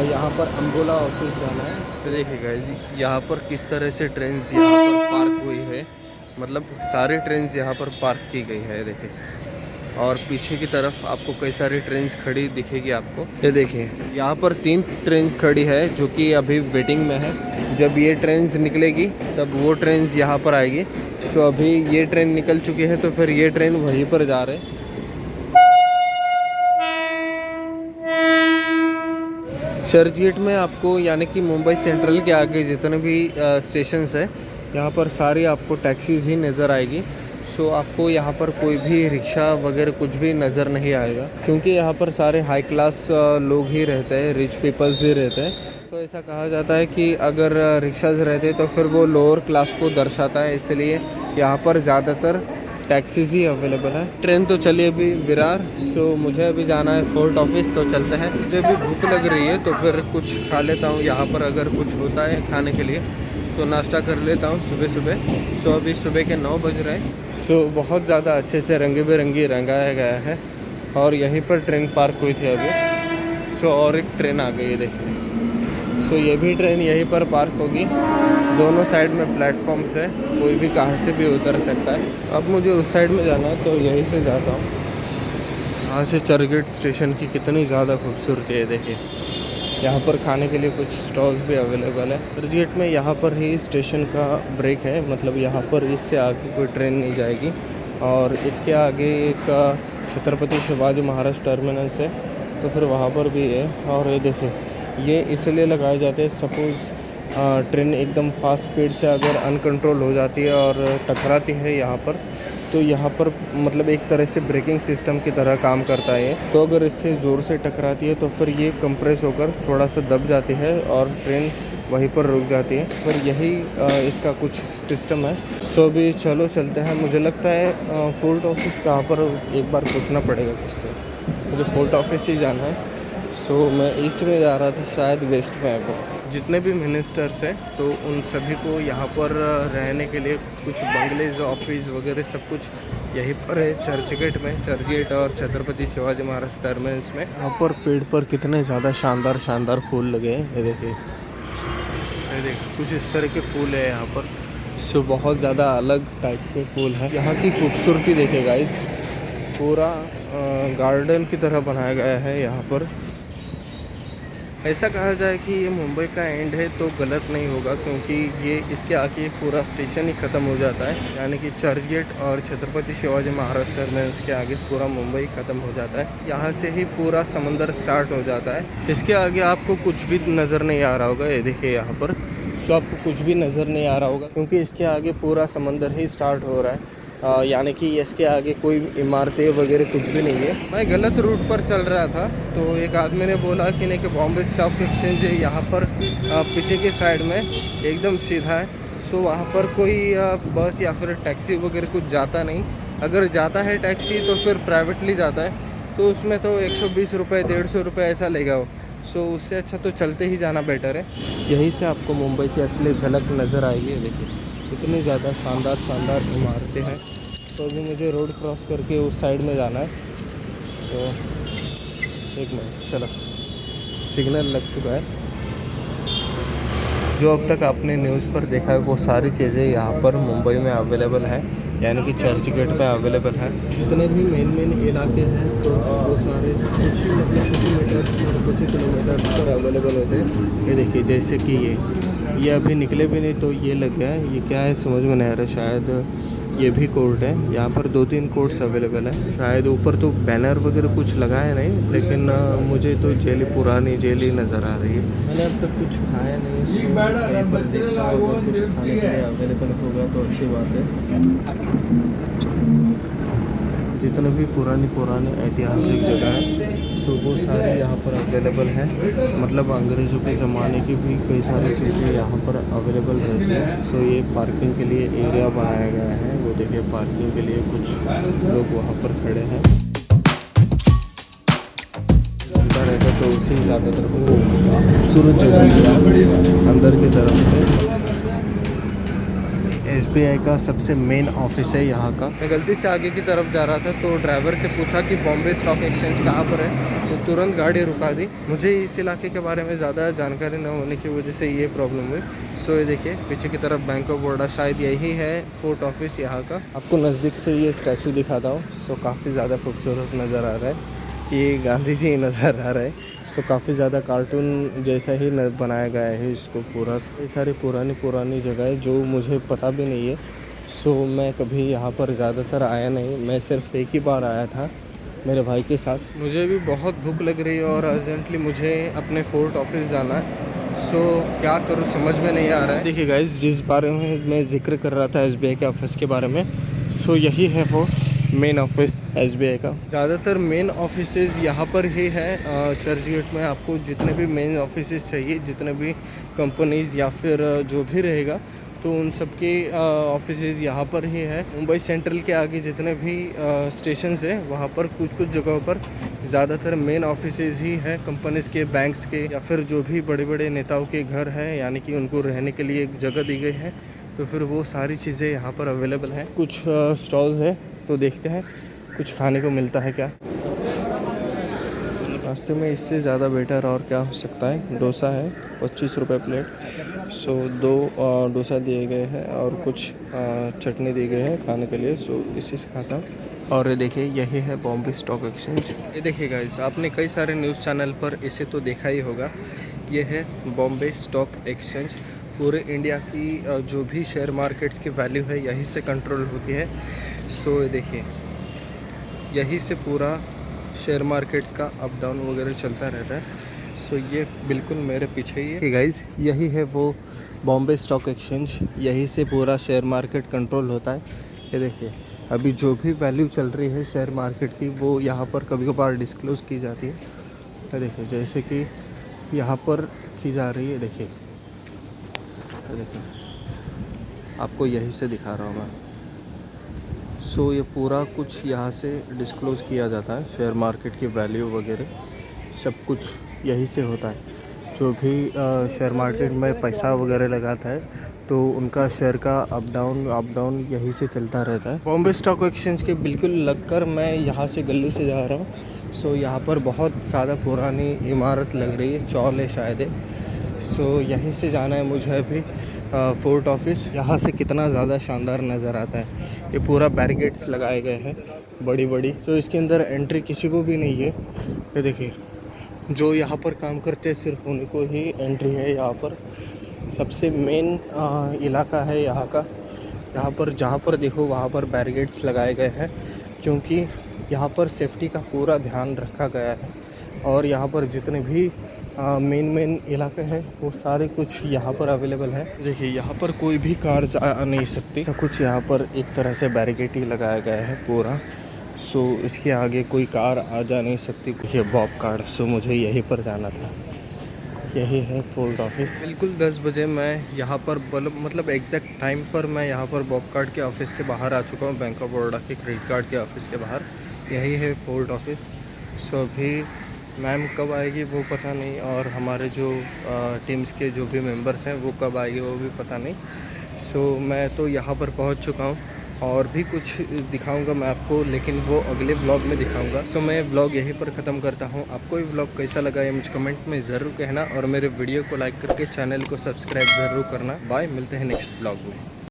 यहाँ पर Angola office जाना है। तो देखिए गाइस, यहाँ पर किस तरह से ट्रेन यहाँ पर पार्क हुई है, मतलब सारी ट्रेन यहाँ पर पार्क की गई है। देखिए, और पीछे की तरफ आपको कई सारी ट्रेन्स खड़ी दिखेगी आपको। ये देखिए, यहाँ पर 3 ट्रेन्स खड़ी है जो कि अभी वेटिंग में है। जब ये ट्रेन्स निकलेगी तब वो ट्रेन्स यहाँ पर आएगी। सो अभी ये ट्रेन निकल चुकी है तो फिर ये ट्रेन वहीं पर जा रहे हैं। चर्चगेट में आपको, यानी कि मुंबई सेंट्रल के आगे जितने भी स्टेशंस है, यहाँ पर सारी आपको टैक्सीज़ ही नज़र आएगी। सो आपको यहाँ पर कोई भी रिक्शा वगैरह कुछ भी नज़र नहीं आएगा, क्योंकि यहाँ पर सारे हाई क्लास लोग ही रहते हैं, रिच पीपल्स ही रहते हैं। तो ऐसा कहा जाता है कि अगर रिक्शाज रहते तो फिर वो लोअर क्लास को दर्शाता है, इसलिए यहाँ पर ज़्यादातर टैक्सीज ही अवेलेबल है। ट्रेन तो चली अभी विरार। सो मुझे अभी जाना है फोर्ट ऑफिस, तो चलते हैं। मुझे भी भूख लग रही है तो फिर कुछ खा लेता हूँ। यहाँ पर अगर कुछ होता है खाने के लिए तो नाश्ता कर लेता हूँ सुबह सुबह। सो अभी सुबह के 9 बज रहे हैं। सो बहुत ज़्यादा अच्छे से रंग बिरंगी रंगाया गया है और यहीं पर ट्रेन पार्क हुई थी अभी। सो और एक ट्रेन आ गई है, देखिए। सो ये भी ट्रेन यहीं पर पार्क होगी। दोनों साइड में प्लेटफॉर्म्स है, कोई भी कहाँ से भी उतर सकता है। अब मुझे उस साइड में जाना है तो यहीं से जाता हूँ। यहाँ से चर्चगेट स्टेशन की कितनी ज़्यादा खूबसूरती है, देखिए। यहाँ पर खाने के लिए कुछ स्टॉल्स भी अवेलेबल है। चर्चगेट में यहाँ पर ही स्टेशन का ब्रेक है, मतलब यहाँ पर इससे आगे कोई ट्रेन नहीं जाएगी। और इसके आगे एक छत्रपति शिवाजी महाराज टर्मिनस है, तो फिर वहाँ पर भी है। और ये देखिए, ये इसलिए लगाए जाते हैं, सपोज़ ट्रेन एकदम फास्ट स्पीड से अगर अनकंट्रोल हो जाती है और टकराती है यहाँ पर, तो यहाँ पर मतलब एक तरह से ब्रेकिंग सिस्टम की तरह काम करता है। तो अगर इससे ज़ोर से टकराती है तो फिर ये कंप्रेस होकर थोड़ा सा दब जाती है और ट्रेन वहीं पर रुक जाती है। पर यही इसका कुछ सिस्टम है। सो भी चलो चलते हैं। मुझे लगता है फोर्ट ऑफिस कहाँ पर, एक बार पूछना पड़ेगा किससे। मुझे फोर्ट ऑफिस ही जाना है। सो मैं ईस्ट में जा रहा था, शायद वेस्ट में है। जितने भी मिनिस्टर्स हैं तो उन सभी को यहाँ पर रहने के लिए कुछ बंगलेज, ऑफिस वगैरह सब कुछ यहीं पर है, चर्चगेट में। चर्चगेट और छत्रपति शिवाजी महाराज टर्मिनस में। यहाँ पर पेड़ पर कितने ज़्यादा शानदार शानदार फूल लगे हैं, ये देखिए। ये देखिए, कुछ इस तरह के फूल है यहाँ पर। सो बहुत ज़्यादा अलग टाइप के फूल हैं। यहाँ की खूबसूरती देखिए गाइस, पूरा गार्डन की तरह बनाया गया है यहाँ पर। ऐसा कहा जाए कि ये मुंबई का एंड है तो गलत नहीं होगा, क्योंकि ये इसके आगे पूरा स्टेशन ही ख़त्म हो जाता है, यानी कि चर्चगेट और छत्रपति शिवाजी महाराज टर्मिनस के आगे पूरा मुंबई ख़त्म हो जाता है। यहाँ से ही पूरा समंदर स्टार्ट हो जाता है। इसके आगे आपको कुछ भी नज़र नहीं आ रहा होगा, ये देखिए यहाँ पर। सो आपको कुछ भी नज़र नहीं आ रहा होगा क्योंकि इसके आगे पूरा समंदर ही स्टार्ट हो रहा है। यानी कि इसके आगे कोई इमारतें वगैरह कुछ भी नहीं है। मैं गलत रूट पर चल रहा था तो एक आदमी ने बोला कि नहीं, कि बॉम्बे स्टॉक एक्सचेंज है यहाँ पर पीछे के साइड में एकदम सीधा है। सो वहाँ पर कोई बस या फिर टैक्सी वगैरह कुछ जाता नहीं। अगर जाता है टैक्सी तो फिर प्राइवेटली जाता है, तो उसमें तो 120 रुपये 150 रुपये ऐसा लेगा वो। सो उससे अच्छा तो चलते ही जाना बेटर है। यहीं से आपको मुंबई की असली झलक नज़र आएगी। देखिए इतनी ज़्यादा शानदार शानदार इमारतें हैं। तो अभी मुझे रोड क्रॉस करके उस साइड में जाना है। तो एक मिनट, चलो, सिग्नल लग चुका है। जो अब तक आपने न्यूज़ पर देखा है वो सारी चीज़ें यहाँ पर मुंबई में अवेलेबल है, यानी कि चर्चगेट पे अवेलेबल है। जितने भी मेन इलाके हैं तो वो सारे कुछ ही मतलब कुछ ही मीटर और कुछ ही किलोमीटर पर अवेलेबल होते हैं। ये देखिए, जैसे कि ये अभी निकले भी नहीं तो ये लग गया है। ये क्या है समझ में नहीं आ रहा। शायद ये भी कोर्ट है। यहाँ पर 2-3 कोर्ट्स अवेलेबल है। शायद ऊपर तो बैनर वगैरह कुछ लगा है नहीं, लेकिन मुझे तो जेल, पुरानी जेल ही नज़र आ रही है। मैंने अब तक कुछ खाया नहीं, सो कहीं पर देखा होगा कुछ खाने के लिए अवेलेबल होगा तो अच्छी बात है। जितने भी पुरानी ऐतिहासिक जगह है सो वो सारे यहाँ पर अवेलेबल हैं। मतलब अंग्रेज़ों के ज़माने की भी कई सारी चीज़ें यहाँ पर अवेलेबल रहती हैं। सो ये पार्किंग के लिए एरिया बनाया गया है। वो देखिए, पार्किंग के लिए कुछ लोग वहाँ पर खड़े हैं। अंदर रहता तो उसी ज़्यादातर खूबसूरत जगह अंदर की तरफ से। SBI का सबसे मेन ऑफिस है यहाँ का। मैं गलती से आगे की तरफ जा रहा था तो ड्राइवर से पूछा कि बॉम्बे स्टॉक एक्सचेंज कहाँ पर है। तो तुरंत गाड़ी रुका दी। मुझे इस इलाके के बारे में ज़्यादा जानकारी न होने की वजह से ये प्रॉब्लम हुई। सो ये देखिए पीछे की तरफ बैंक ऑफ बड़ौदा, शायद यही है फोर्ट ऑफिस यहाँ का। आपको नज़दीक से ये स्टैचू दिखाता हूँ। सो काफ़ी ज़्यादा खूबसूरत नज़र आ रहा है। ये गांधी जी नज़र आ रहा है। सो काफ़ी ज़्यादा कार्टून जैसा ही बनाया गया है इसको पूरा। ये सारी पुरानी जगह है जो मुझे पता भी नहीं है। सो मैं कभी यहाँ पर ज़्यादातर आया नहीं, मैं सिर्फ एक ही बार आया था मेरे भाई के साथ। मुझे भी बहुत भूख लग रही है और अर्जेंटली मुझे अपने फोर्ट ऑफिस जाना है। सो क्या करूँ समझ में नहीं आ रहा है। देखिए गाइस, जिस बारे में मैं जिक्र कर रहा था एसबीआई के ऑफिस के बारे में, सो यही है वो मेन ऑफिस एसबीआई का। ज़्यादातर मेन ऑफिसेज यहाँ पर ही है चर्च गेट में। आपको जितने भी मेन ऑफिसेज चाहिए, जितने भी कंपनीज़ या फिर जो भी रहेगा, तो उन सब के ऑफिसेज यहाँ पर ही है। मुंबई सेंट्रल के आगे जितने भी स्टेशंस हैं वहाँ पर कुछ जगहों पर ज़्यादातर मेन ऑफिसेज ही है कंपनीज़ के, बैंक्स के, या फिर जो भी बड़े बड़े नेताओं के घर हैं, यानी कि उनको रहने के लिए एक जगह दी गई है। तो फिर वो सारी चीज़ें यहाँ पर अवेलेबल हैं। कुछ स्टॉल्स हैं, तो देखते हैं कुछ खाने को मिलता है क्या। रास्ते में इससे ज़्यादा बेटर और क्या हो सकता है। डोसा है 25 रुपये प्लेट। सो 2 डोसा दिए गए हैं और कुछ चटनी दी गई है खाने के लिए। सो इसी से खाता हूँ। और ये देखिए यही है बॉम्बे स्टॉक एक्सचेंज। ये देखिए गाइस, आपने कई सारे न्यूज़ चैनल पर इसे तो देखा ही होगा। ये है बॉम्बे स्टॉक एक्सचेंज। पूरे इंडिया की जो भी शेयर मार्केट्स की वैल्यू है यहीं से कंट्रोल होती है। सो ये देखिए यहीं से पूरा शेयर मार्केट्स का अप डाउन वगैरह चलता रहता है। सो ये बिल्कुल मेरे पीछे ही है गाइस, यही है वो बॉम्बे स्टॉक एक्सचेंज। यहीं से पूरा शेयर मार्केट कंट्रोल होता है। ये देखिए अभी जो भी वैल्यू चल रही है शेयर मार्केट की, वो यहाँ पर कभी कभार डिस्क्लोज़ की जाती है। ये देखिए जैसे कि यहाँ पर की जा रही है। देखिए आपको यहीं से दिखा रहा हूँ मैं। सो ये पूरा कुछ यहाँ से डिस्क्लोज़ किया जाता है, शेयर मार्केट की वैल्यू वगैरह सब कुछ यहीं से होता है। जो भी शेयर मार्केट में पैसा वगैरह लगाता है तो उनका शेयर का अप डाउन यहीं से चलता रहता है। बॉम्बे स्टॉक एक्सचेंज के बिल्कुल लगकर मैं यहाँ से गली से जा रहा हूँ। सो यहाँ पर बहुत ज़्यादा पुरानी इमारत लग रही है, चौल है शायद है। सो यहीं से जाना है मुझे अभी फोर्ट ऑफिस। यहाँ से कितना ज़्यादा शानदार नज़र आता है। ये पूरा बैरिकेड्स लगाए गए हैं बड़ी। तो इसके अंदर एंट्री किसी को भी नहीं है। ये देखिए जो यहाँ पर काम करते हैं सिर्फ उन्हीं को ही एंट्री है। यहाँ पर सबसे मेन इलाका है यहाँ का। यहाँ पर जहाँ पर देखो वहाँ पर बैरिकेड्स लगाए गए हैं, क्योंकि यहाँ पर सेफ्टी का पूरा ध्यान रखा गया है। और यहाँ पर जितने भी मेन इलाके हैं वो सारे कुछ यहाँ पर अवेलेबल है। देखिए यहाँ पर कोई भी कार आ नहीं सकती, सब कुछ यहाँ पर एक तरह से बैरिकेड ही लगाया गया है पूरा। सो इसके आगे कोई कार आ जा नहीं सकती। ये बॉब कार्ड। सो मुझे यहीं पर जाना था। यही है फोर्ट ऑफिस। बिल्कुल 10 बजे मैं यहाँ पर मतलब एग्जैक्ट टाइम पर मैं यहाँ पर बॉब कार्ड के ऑफिस के बाहर आ चुका हूँ, बैंक ऑफ बड़ौदा के क्रेडिट कार्ड के ऑफिस के बाहर। यही है फोर्ट ऑफिस। सो अभी मैम कब आएगी वो पता नहीं, और हमारे जो टीम्स के जो भी मेंबर्स हैं वो कब आएंगे वो भी पता नहीं। सो मैं तो यहाँ पर पहुँच चुका हूँ और भी कुछ दिखाऊंगा मैं आपको, लेकिन वो अगले व्लॉग में दिखाऊंगा। सो मैं व्लॉग यहीं पर ख़त्म करता हूँ। आपको ये व्लॉग कैसा लगा ये मुझे कमेंट में ज़रूर कहना, और मेरे वीडियो को लाइक करके चैनल को सब्सक्राइब ज़रूर करना। बाय, मिलते हैं नेक्स्ट व्लॉग में।